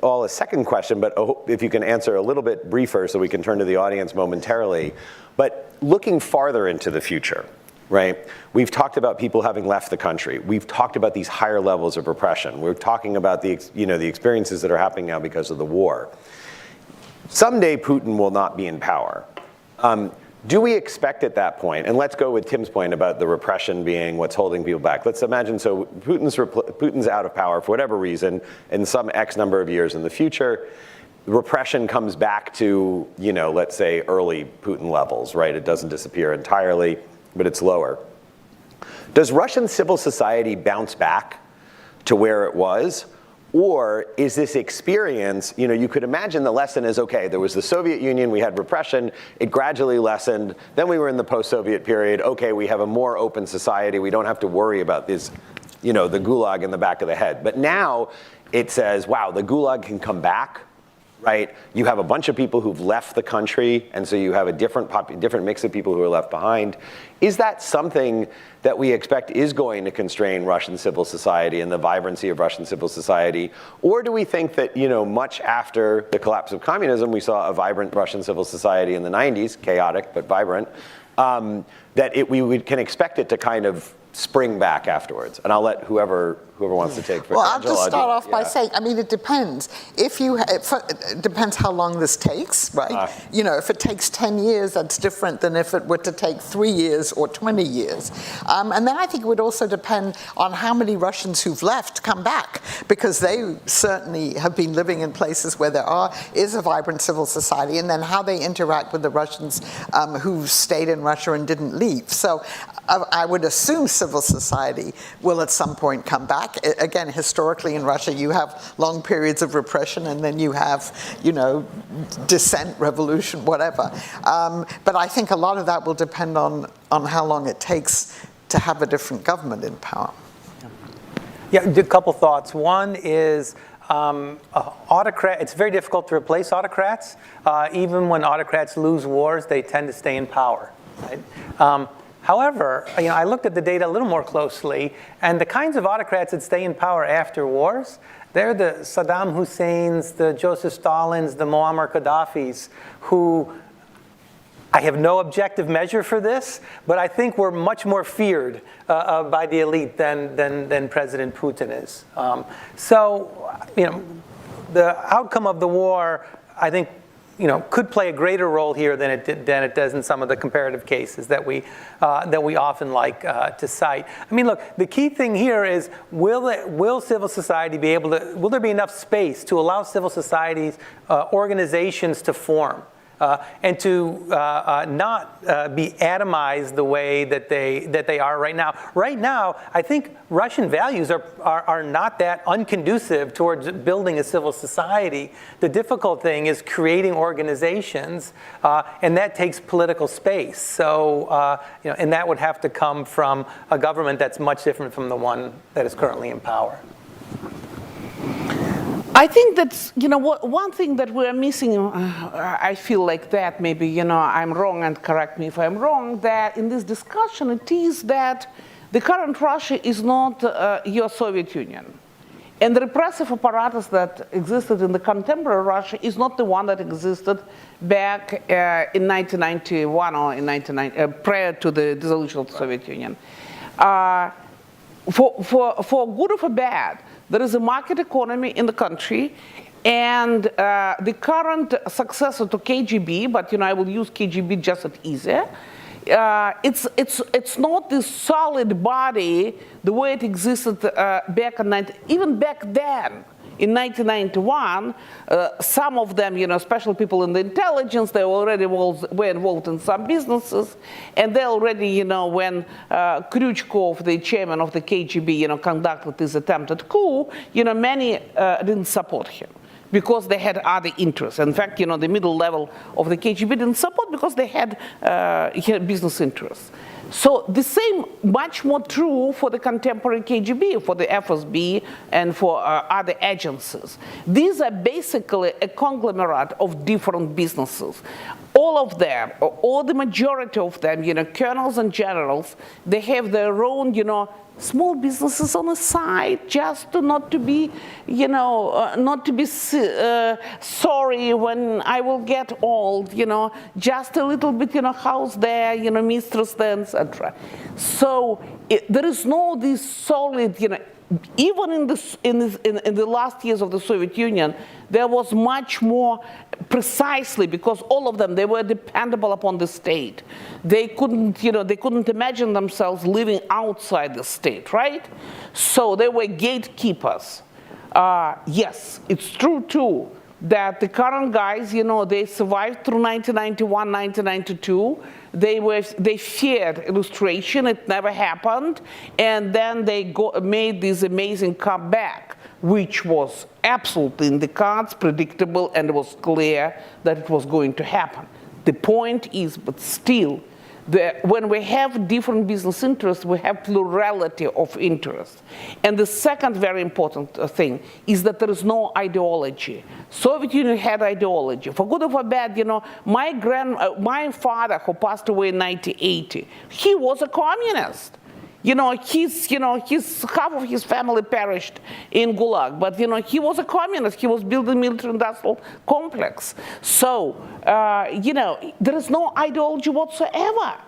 all a second question, but if you can answer a little bit briefer so we can turn to the audience momentarily. But looking farther into the future, right? We've talked about people having left the country. We've talked about these higher levels of repression. We're talking about the experiences that are happening now because of the war. Someday Putin will not be in power. Do we expect at that point, and let's go with Tim's point about the repression being what's holding people back. Let's imagine, so Putin's out of power for whatever reason in some X number of years in the future. Repression comes back to, let's say early Putin levels, right? It doesn't disappear entirely, but it's lower. Does Russian civil society bounce back to where it was? Or is this experience, you could imagine the lesson is, okay, there was the Soviet Union, we had repression, it gradually lessened, then we were in the post-Soviet period, okay, we have a more open society, we don't have to worry about this, the gulag in the back of the head. But now it says, wow, the gulag can come back. Right, you have a bunch of people who've left the country, and so you have a different mix of people who are left behind. Is that something that we expect is going to constrain Russian civil society and the vibrancy of Russian civil society? Or do we think that, much after the collapse of communism, we saw a vibrant Russian civil society in the 90s, chaotic but vibrant, that we can expect it to kind of spring back afterwards? And I'll let whoever whoever wants to take. Well, I'll just start off by yeah. saying, I mean, it depends. It depends how long this takes, right? If it takes 10 years, that's different than if it were to take 3 years or 20 years. And then I think it would also depend on how many Russians who've left come back, because they certainly have been living in places where there is a vibrant civil society, and then how they interact with the Russians who stayed in Russia and didn't leave. So I would assume civil society will at some point come back. Again, historically in Russia, you have long periods of repression, and then you have, dissent, revolution, whatever. But I think a lot of that will depend on how long it takes to have a different government in power. Yeah, a couple thoughts. One is autocrat. It's very difficult to replace autocrats. Even when autocrats lose wars, they tend to stay in power. Right? However, I looked at the data a little more closely, and the kinds of autocrats that stay in power after wars, they're the Saddam Husseins, the Joseph Stalins, the Muammar Gaddafis, who I have no objective measure for this, but I think we're much more feared by the elite than President Putin is. The outcome of the war, I think, could play a greater role here than it does in some of the comparative cases that we often like to cite. I mean, look, the key thing here is will civil society be able to? Will there be enough space to allow civil societies, organizations to form? And to not be atomized the way that they are right now. Right now, I think Russian values are not that unconducive towards building a civil society. The difficult thing is creating organizations, and that takes political space. So, and that would have to come from a government that's much different from the one that is currently in power. I think that's, one thing that we're missing, I feel like that, maybe, I'm wrong and correct me if I'm wrong, that in this discussion it is that the current Russia is not your Soviet Union. And the repressive apparatus that existed in the contemporary Russia is not the one that existed back in 1991 or prior to the dissolution of the Soviet Union. For good or for bad, there is a market economy in the country, and the current successor to KGB, but I will use KGB just as easier. It's not this solid body the way it existed even back then. In 1991, some of them, especially people in the intelligence, they already were involved in some businesses, and they already, when Kryuchkov, the chairman of the KGB, conducted this attempted coup, many didn't support him because they had other interests. In fact, the middle level of the KGB didn't support because they had business interests. So the same, much more true for the contemporary KGB, for the FSB, and for other agencies. These are basically a conglomerate of different businesses. All of them, or the majority of them, colonels and generals, they have their own, small businesses on the side, just to not to be sorry when I will get old, just a little bit, house there, mistress there, etc. So there is no this solid, even in the last years of the Soviet Union, there was much more precisely because all of them, they were dependable upon the state. They couldn't imagine themselves living outside the state, right? So they were gatekeepers. Yes, it's true too that the current guys, they survived through 1991, 1992. They feared illustration, it never happened, and then they made this amazing comeback, which was absolutely in the cards, predictable, and it was clear that it was going to happen. The point is, but still, when we have different business interests, we have plurality of interests. And the second very important thing is that there is no ideology. Soviet Union had ideology. For good or for bad, my father, who passed away in 1980, he was a communist. Half of his family perished in Gulag, but he was a communist. He was building military-industrial complex. So there is no ideology whatsoever.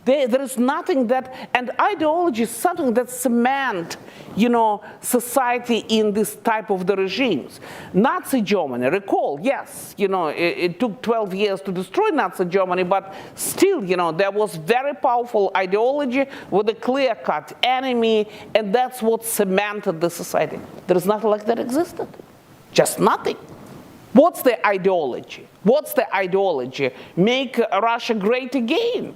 There is nothing that, and ideology is something that cement, society in this type of the regimes. Nazi Germany, recall, yes, it took 12 years to destroy Nazi Germany, but still, there was very powerful ideology with a clear-cut enemy, and that's what cemented the society. There is nothing like that existed. Just nothing. What's the ideology? What's the ideology? Make Russia great again.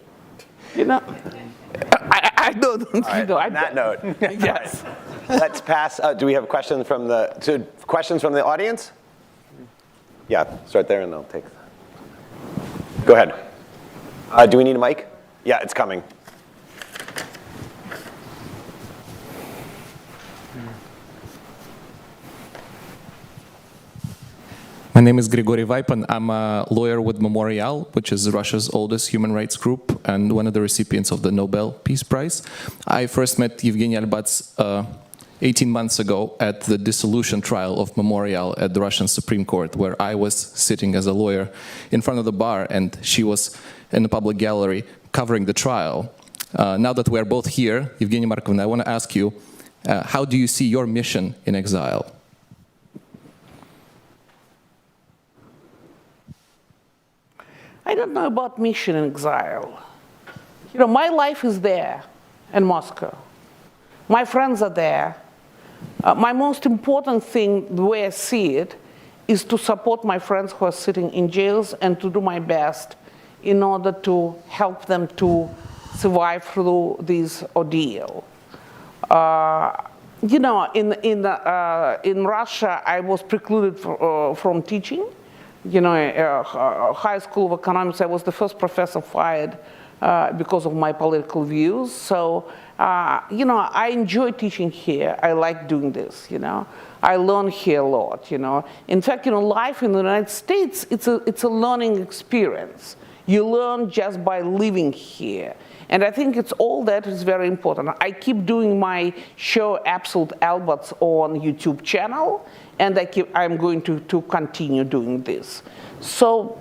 I don't. Right, on that note, yes. Right. Let's pass. Do we have questions from the audience? Yeah, start there, and they'll take. Go ahead. Do we need a mic? Yeah, it's coming. My name is Grigory Vaipan. I'm a lawyer with Memorial, which is Russia's oldest human rights group and one of the recipients of the Nobel Peace Prize. I first met Yevgenia Albats 18 months ago at the dissolution trial of Memorial at the Russian Supreme Court, where I was sitting as a lawyer in front of the bar and she was in the public gallery covering the trial. Now that we're both here, Yevgenia Markovna, I want to ask you, how do you see your mission in exile? I don't know about mission in exile. My life is there in Moscow. My friends are there. My most important thing, the way I see it, is to support my friends who are sitting in jails and to do my best in order to help them to survive through this ordeal. In Russia, I was precluded from teaching. High School of Economics, I was the first professor fired because of my political views. So, I enjoy teaching here. I like doing this, I learn here a lot, In fact, life in the United States, it's a learning experience. You learn just by living here. And I think it's all that is very important. I keep doing my show, Absolute Albats, on YouTube channel, and I'm going to continue doing this. So,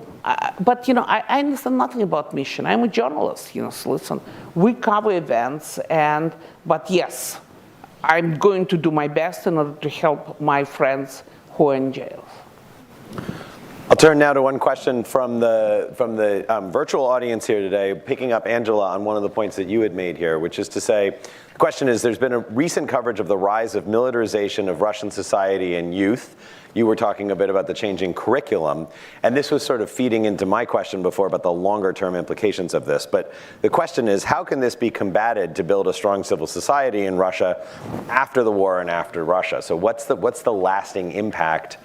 but I understand nothing about mission. I'm a journalist, so listen, we cover events, but yes, I'm going to do my best in order to help my friends who are in jail. I'll turn now to one question from the virtual audience here today, picking up, Angela, on one of the points that you had made here, which is to say, the question is, there's been a recent coverage of the rise of militarization of Russian society and youth. You were talking a bit about the changing curriculum, and this was sort of feeding into my question before about the longer-term implications of this. But the question is, how can this be combated to build a strong civil society in Russia after the war and after Russia? So what's the lasting impact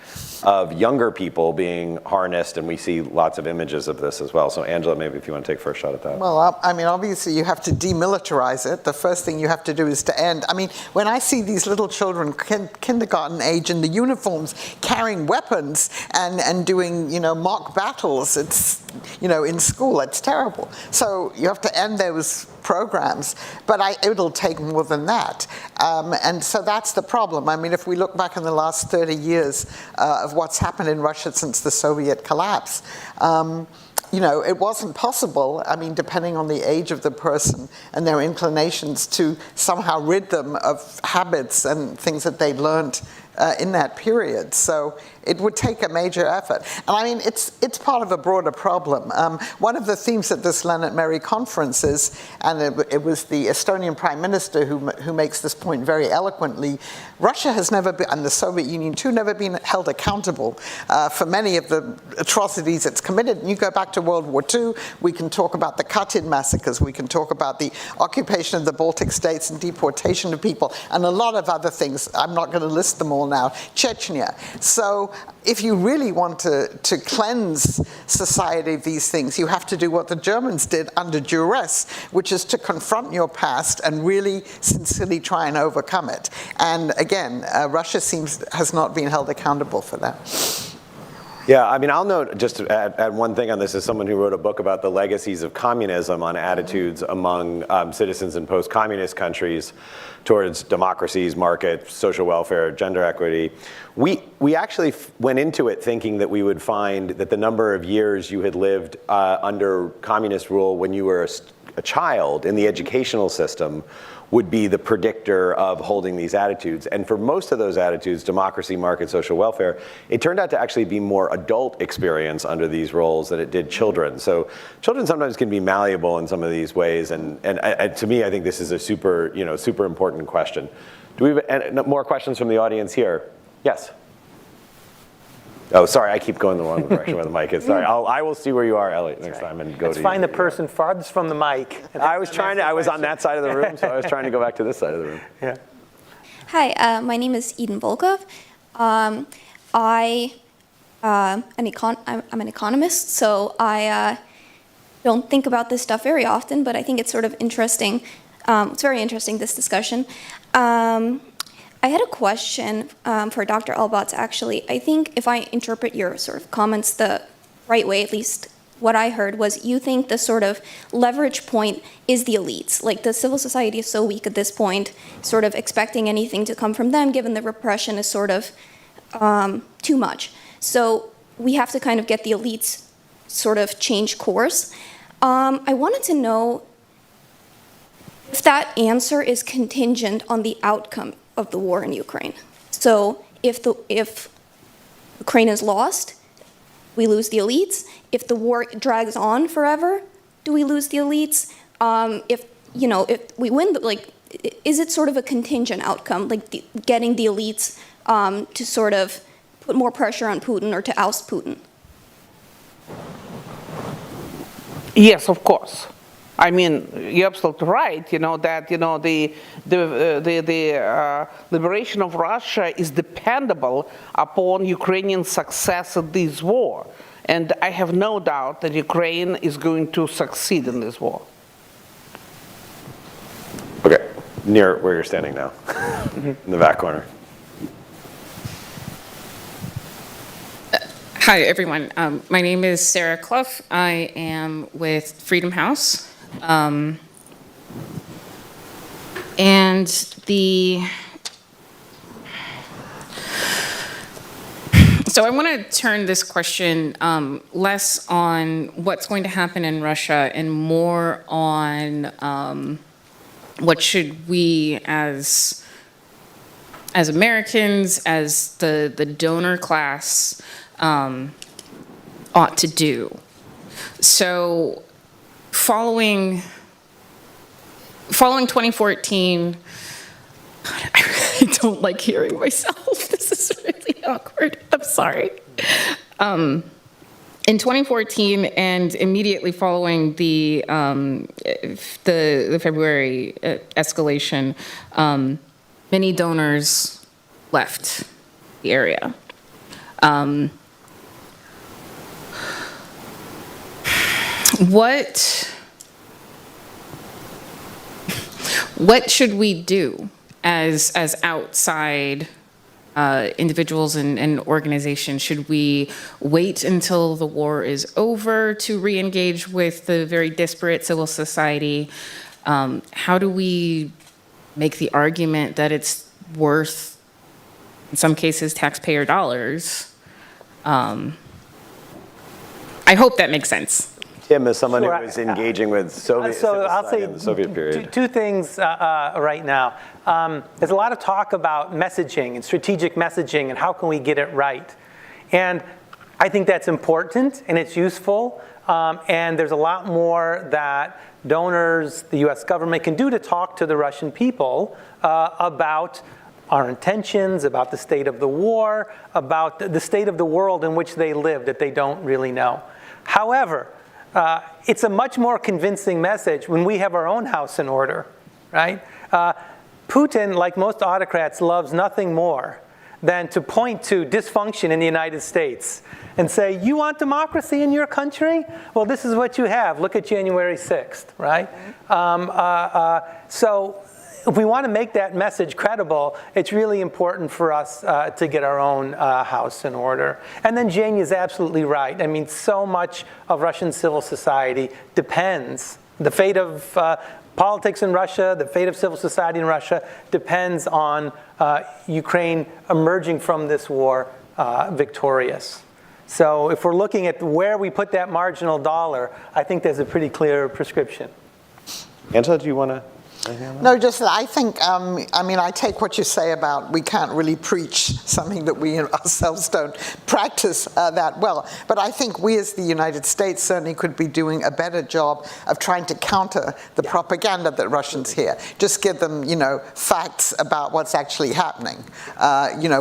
of younger people being harnessed? And we see lots of images of this as well. So Angela, maybe if you want to take first shot at that. Well, I mean, obviously you have to demilitarize it. The first thing you have to do is to end. I mean, when I see these little children, kindergarten age, in the uniforms, carrying weapons and doing, mock battles, it's, in school, it's terrible. So you have to end those programs, but it'll take more than that. And so that's the problem. I mean, if we look back in the last 30 years of what's happened in Russia since the Soviet collapse, it wasn't possible, I mean, depending on the age of the person and their inclinations, to somehow rid them of habits and things that they learned in that period. So it would take a major effort. And I mean, it's part of a broader problem. One of the themes at this Leonard Mary conference is, and it was the Estonian Prime Minister who makes this point very eloquently, Russia has never been, and the Soviet Union too, never been held accountable for many of the atrocities it's committed. And you go back to World War II, we can talk about the Katyn massacres, we can talk about the occupation of the Baltic states and deportation of people, and a lot of other things. I'm not going to list them all now. Chechnya. So if you really want to cleanse society of these things, you have to do what the Germans did under duress, which is to confront your past and really sincerely try and overcome it. And again, Russia has not been held accountable for that. Yeah, I mean, I'll note, just to add one thing on this, as someone who wrote a book about the legacies of communism on attitudes among citizens in post-communist countries towards democracies, markets, social welfare, gender equity. We actually went into it thinking that we would find that the number of years you had lived under communist rule when you were a child in the educational system would be the predictor of holding these attitudes. And for most of those attitudes, democracy, market, social welfare, it turned out to actually be more adult experience under these roles than it did children. So children sometimes can be malleable in some of these ways. And to me, I think this is a super important question. Do we have more questions from the audience here? Yes. Oh, sorry, I keep going the wrong direction where the mic is. Sorry, I will see where you are, Elliot, next time and go to you. Let's find the person farthest from the mic. I was on that side of the room, so I was trying to go back to this side of the room. Yeah. Hi, my name is Eden Volkov. I'm an economist, so I don't think about this stuff very often, but I think it's sort of interesting. It's very interesting, this discussion. I had a question for Dr. Albats, actually. I think if I interpret your sort of comments the right way, at least what I heard was you think the sort of leverage point is the elites. Like the civil society is so weak at this point, sort of expecting anything to come from them, given the repression is sort of too much. So we have to kind of get the elites sort of change course. I wanted to know if that answer is contingent on the outcome of the war in Ukraine. So if Ukraine is lost, we lose the elites. If the war drags on forever, do we lose the elites? If we win, is it sort of a contingent outcome, like getting the elites to sort of put more pressure on Putin or to oust Putin? Yes, of course. I mean, you're absolutely right. That the liberation of Russia is dependable upon Ukrainian success in this war, and I have no doubt that Ukraine is going to succeed in this war. Okay, near where you're standing now, in the back corner. Hi, everyone. My name is Sarah Clough. I am with Freedom House. So I want to turn this question less on what's going to happen in Russia and more on what should we as Americans, as the donor class, ought to do. So following 2014, God, I really don't like hearing myself. This is really awkward. I'm sorry. In 2014 and immediately following the February escalation, many donors left the area. What should we do as outside individuals and organizations? Should we wait until the war is over to re-engage with the very disparate civil society? How do we make the argument that it's worth, in some cases, taxpayer dollars? I hope that makes sense. Tim, as someone who was engaging with Soviet in the Soviet period. Two things right now. There's a lot of talk about messaging and strategic messaging and how can we get it right. And I think that's important and it's useful. And there's a lot more that donors, the US government can do to talk to the Russian people about our intentions, about the state of the war, about the state of the world in which they live that they don't really know. However, it's a much more convincing message when we have our own house in order, right? Putin, like most autocrats, loves nothing more than to point to dysfunction in the United States and say, you want democracy in your country? Well, this is what you have. Look at January 6th, right? So if we want to make that message credible, it's really important for us to get our own house in order. And then Jane is absolutely right. I mean, so much of Russian civil society depends, the fate of politics in Russia, the fate of civil society in Russia depends on Ukraine emerging from this war victorious. So if we're looking at where we put that marginal dollar, I think there's a pretty clear prescription. Angela, do you want to? No, just that I think, I mean, I take what you say about we can't really preach something that we ourselves don't practice that well. But I think we as the United States certainly could be doing a better job of trying to counter the propaganda that Russians hear. Just give them, facts about what's actually happening,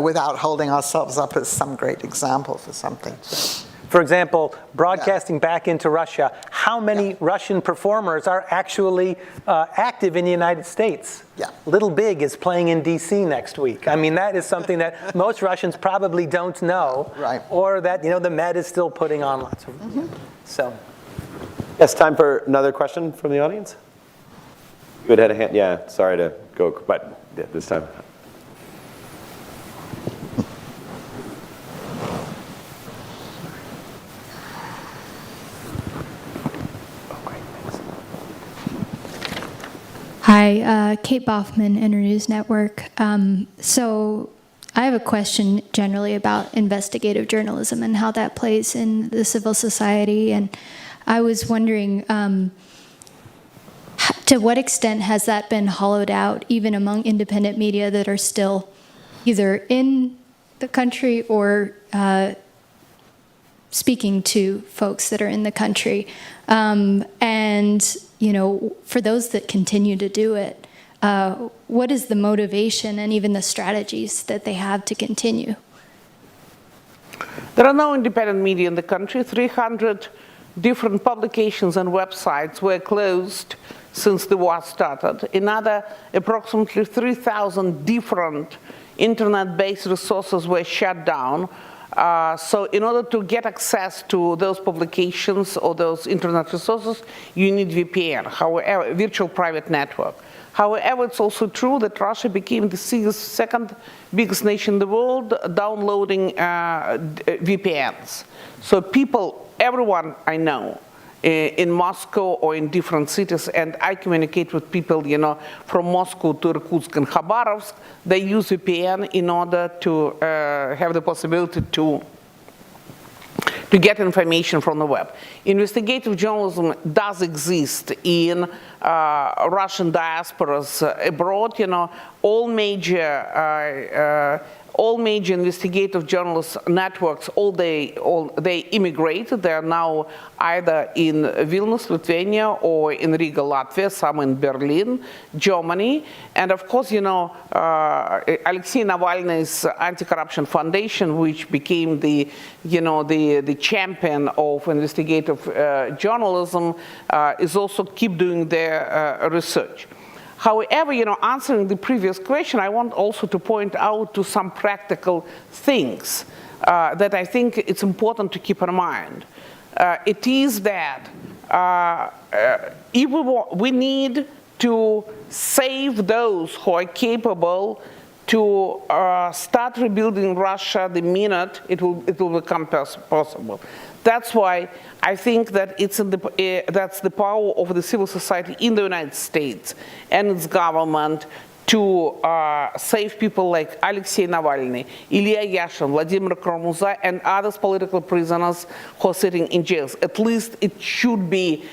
without holding ourselves up as some great example for something. For example, broadcasting back into Russia, how many Russian performers are actually active in the United States? Little Big is playing in DC next week. I mean, that is something that most Russians probably don't know, or that, the Met is still putting on lots of, so. Yes, time for another question from the audience. You had a hand, yeah, sorry to go, but this time. Hi, Kate Boffman, Internews Network. So I have a question generally about investigative journalism and how that plays in the civil society. And I was wondering, to what extent has that been hollowed out, even among independent media that are still either in the country or speaking to folks that are in the country? And for those that continue to do it, what is the motivation and even the strategies that they have to continue? There are no independent media in the country. 300 different publications and websites were closed since the war started. Another approximately 3,000 different internet-based resources were shut down. So in order to get access to those publications or those internet resources, you need VPN, however, virtual private network. However, it's also true that Russia became the second biggest nation in the world downloading VPNs. So people, everyone I know, in Moscow or in different cities, and I communicate with people, from Moscow to Irkutsk and Khabarovsk, they use VPN in order to have the possibility to get information from the web. Investigative journalism does exist in Russian diasporas abroad. All major investigative journalist networks, they immigrated. They are now either in Vilnius, Lithuania, or in Riga, Latvia, some in Berlin, Germany. And of course, Alexei Navalny's Anti-Corruption Foundation, which became the champion of investigative journalism, is also keep doing their research. However, answering the previous question, I want also to point out to some practical things that I think it's important to keep in mind. It is that if we need to save those who are capable to start rebuilding Russia the minute it will become possible. That's why I think that that's the power of the civil society in the United States and its government to save people like Alexei Navalny, Ilya Yashin, Vladimir Kormuza, and other political prisoners who are sitting in jails. At least it should be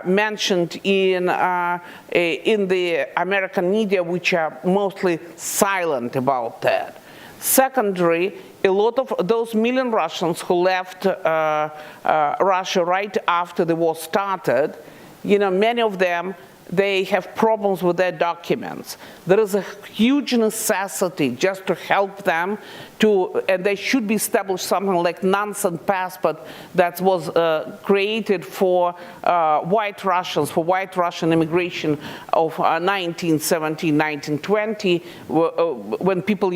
mentioned in the American media, which are mostly silent about that. Secondly, a lot of those million Russians who left Russia right after the war started, many of them, they have problems with their documents. There is a huge necessity just to help them and they should be established something like non-Stent passport that was created for white Russians, for white Russian immigration of 1917, 1920, when people,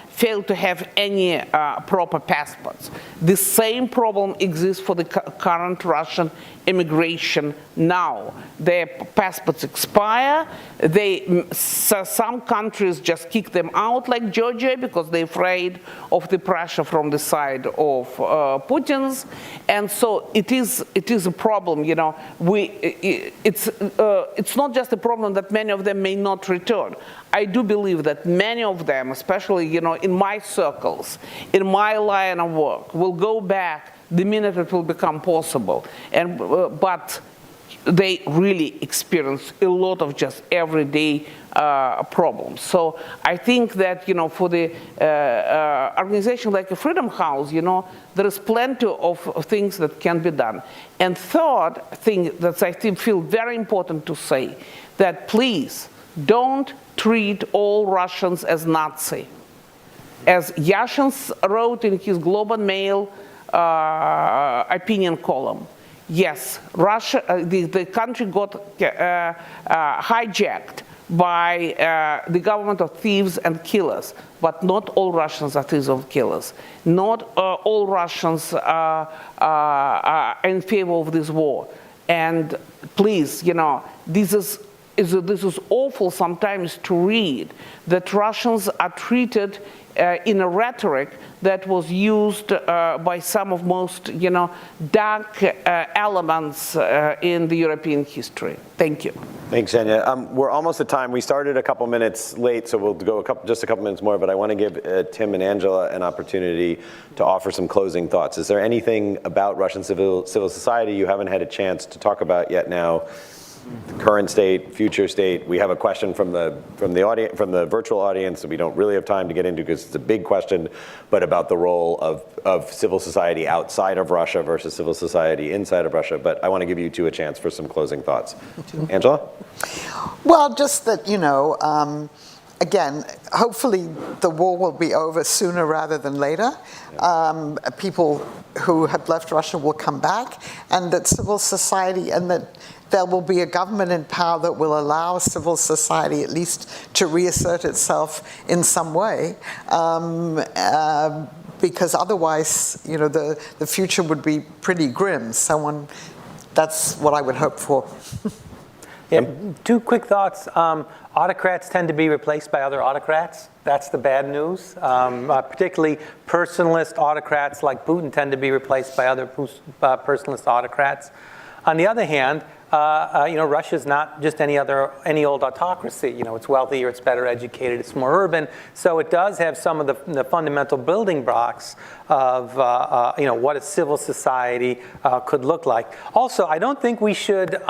failed to have any proper passports. The same problem exists for the current Russian immigration now. Their passports passports expire. Some countries just kick them out, like Georgia, because they're afraid of the pressure from the side of Putin's. And so it is a problem. You know, it's not just a problem that many of them may not return. I do believe that many of them, especially, you know, in my circles, in my line of work, will go back the minute it will become possible. And but they really experience a lot of just everyday problems. So I think that, you know, for the organization like a Freedom House, you know, there is plenty of things that can be done. And third thing that I feel very important to say, that please don't treat all Russians as Nazi. As Yashin wrote in his Globe and Mail opinion column, yes, Russia, the country got hijacked by the government of thieves and killers, but not all Russians are thieves and killers. Not all Russians are in favor of this war. And please, you know, this is awful sometimes to read, that Russians are treated in a rhetoric that was used by some of most, you know, dark elements in the European history. Thank you. Thanks, Zhenya. We're almost at time. We started a couple minutes late, so we'll go just a couple minutes more, but I want to give Tim and Angela an opportunity to offer some closing thoughts. Is there anything about Russian civil society you haven't had a chance to talk about yet now? The current state, future state. We have a question from the audience, from the virtual audience, that we don't really have time to get into because it's a big question, but about the role of civil society outside of Russia versus civil society inside of Russia. But I want to give you two a chance for some closing thoughts. Angela? Well, just that, you know, again, hopefully the war will be over sooner rather than later. People who have left Russia will come back, and that civil society, and that there will be a government in power that will allow civil society at least to reassert itself in some way, because otherwise, you know, the future would be pretty grim. That's what I would hope for. Yeah, two quick thoughts. Autocrats tend to be replaced by other autocrats. That's the bad news. Particularly personalist autocrats like Putin tend to be replaced by other personalist autocrats. On the other hand, you know, Russia's not just any old autocracy. You know, it's wealthier, it's better educated, it's more urban. So it does have some of the fundamental building blocks of you know, what a civil society could look like. Also, I don't think we should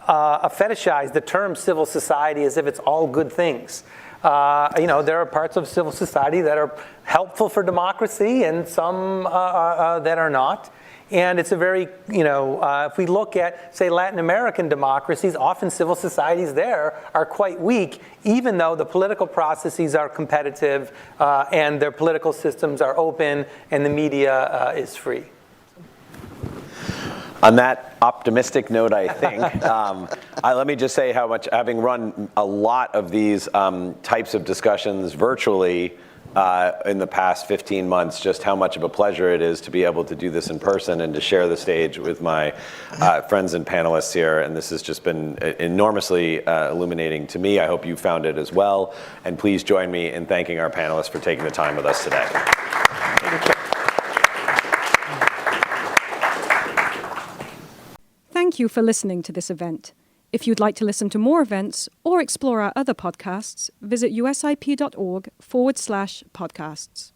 fetishize the term civil society as if it's all good things. You know, there are parts of civil society that are helpful for democracy and some that are not. And it's a very, you know, if we look at, say, Latin American democracies, often civil societies there are quite weak, even though the political processes are competitive and their political systems are open and the media is free. On that optimistic note, I think, let me just say how much, having run a lot of these types of discussions virtually in the past 15 months, just how much of a pleasure it is to be able to do this in person and to share the stage with my friends and panelists here. And this has just been enormously illuminating to me. I hope you found it as well. And please join me in thanking our panelists for taking the time with us today. Thank you. Thank you for listening to this event. If you'd like to listen to more events or explore our other podcasts, visit usip.org/podcasts.